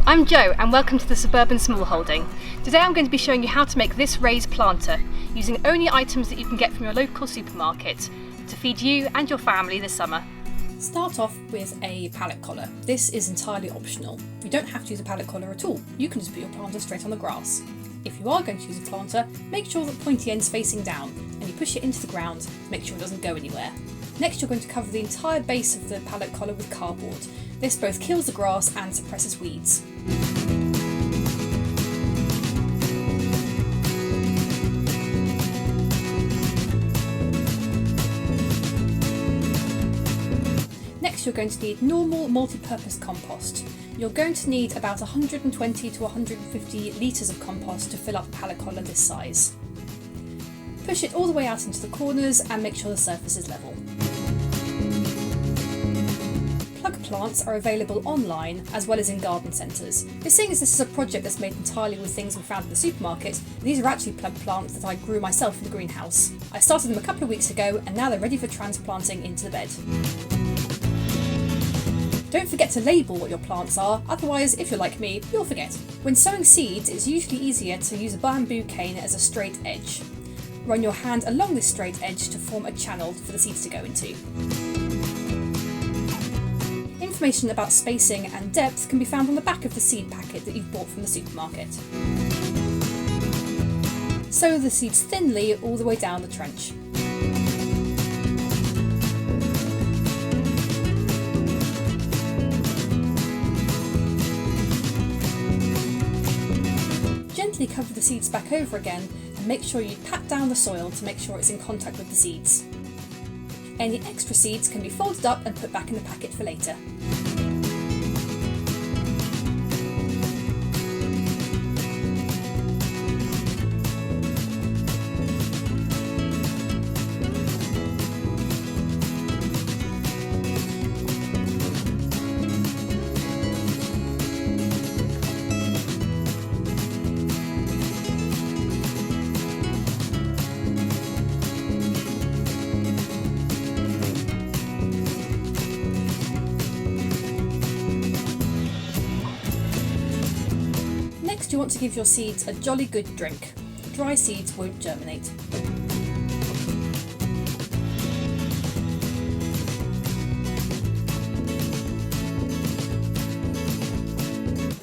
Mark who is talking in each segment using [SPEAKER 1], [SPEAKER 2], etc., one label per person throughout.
[SPEAKER 1] I'm Jo and welcome to the Suburban Smallholding. Today I'm going to be showing you how to make this raised planter using only items that you can get from your local supermarket to feed you and your family this summer.
[SPEAKER 2] Start off with a pallet collar. This is entirely optional. You don't have to use a pallet collar at all. You can just put your planter straight on the grass. If you are going to use a planter, make sure that the pointy end's facing down and you push it into the ground to make sure it doesn't go anywhere. Next, you're going to cover the entire base of the pallet collar with cardboard. This both kills the grass and suppresses weeds. Next, you're going to need normal multi-purpose compost. You're going to need about 120 to 150 litres of compost to fill up a pallet collar this size. Push it all the way out into the corners and make sure the surface is level. Plug plants are available online as well as in garden centres. Seeing as this is a project that's made entirely with things we found in the supermarket, these are actually plug plants that I grew myself in the greenhouse. I started them a couple of weeks ago and now they're ready for transplanting into the bed. Don't forget to label what your plants are, otherwise, if you're like me, you'll forget. When sowing seeds, it's usually easier to use a bamboo cane as a straight edge. Run your hand along this straight edge to form a channel for the seeds to go into. Information about spacing and depth can be found on the back of the seed packet that you've bought from the supermarket. Sow the seeds thinly all the way down the trench. Gently cover the seeds back over again and make sure you pat down the soil to make sure it's in contact with the seeds. Any extra seeds can be folded up and put back in the packet for later. Next, you want to give your seeds a jolly good drink. Dry seeds won't germinate.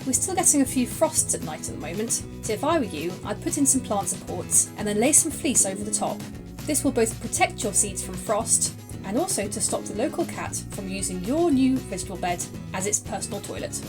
[SPEAKER 2] We're still getting a few frosts at night at the moment, so if I were you, I'd put in some plant supports and then lay some fleece over the top. This will both protect your seeds from frost and also to stop the local cat from using your new vegetable bed as its personal toilet.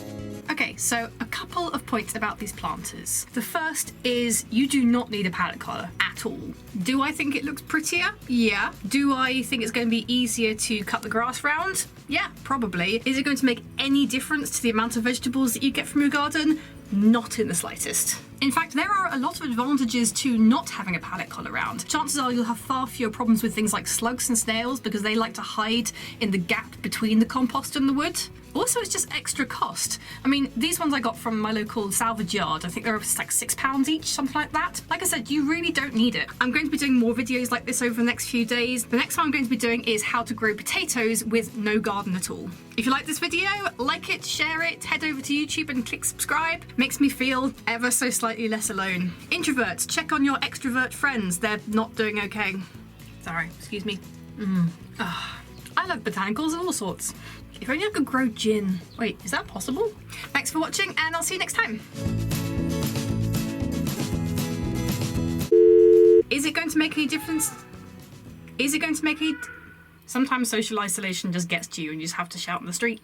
[SPEAKER 1] Okay, so a couple of points about these planters. The first is you do not need a pallet collar at all. Do I think it looks prettier? Yeah. Do I think it's going to be easier to cut the grass round? Yeah, probably. Is it going to make any difference to the amount of vegetables that you get from your garden? Not in the slightest. In fact, there are a lot of advantages to not having a pallet collar round. Chances are you'll have far fewer problems with things like slugs and snails because they like to hide in the gap between the compost and the wood. Also, it's just extra cost. I mean, these ones I got from my local salvage yard. I think they're like £6 each, something like that. Like I said, you really don't need it. I'm going to be doing more videos like this over the next few days. The next one I'm going to be doing is how to grow potatoes with no garden at all. If you like this video, like it, share it, head over to YouTube and click subscribe. Makes me feel ever so slightly less alone. Introverts, check on your extrovert friends. They're not doing okay. Sorry, excuse me. I love botanicals of all sorts. If only I could grow gin. Wait, is that possible? Thanks for watching and I'll see you next time. Is it going to make any difference? Is it going to make any... Sometimes social isolation just gets to you and you just have to shout in the street.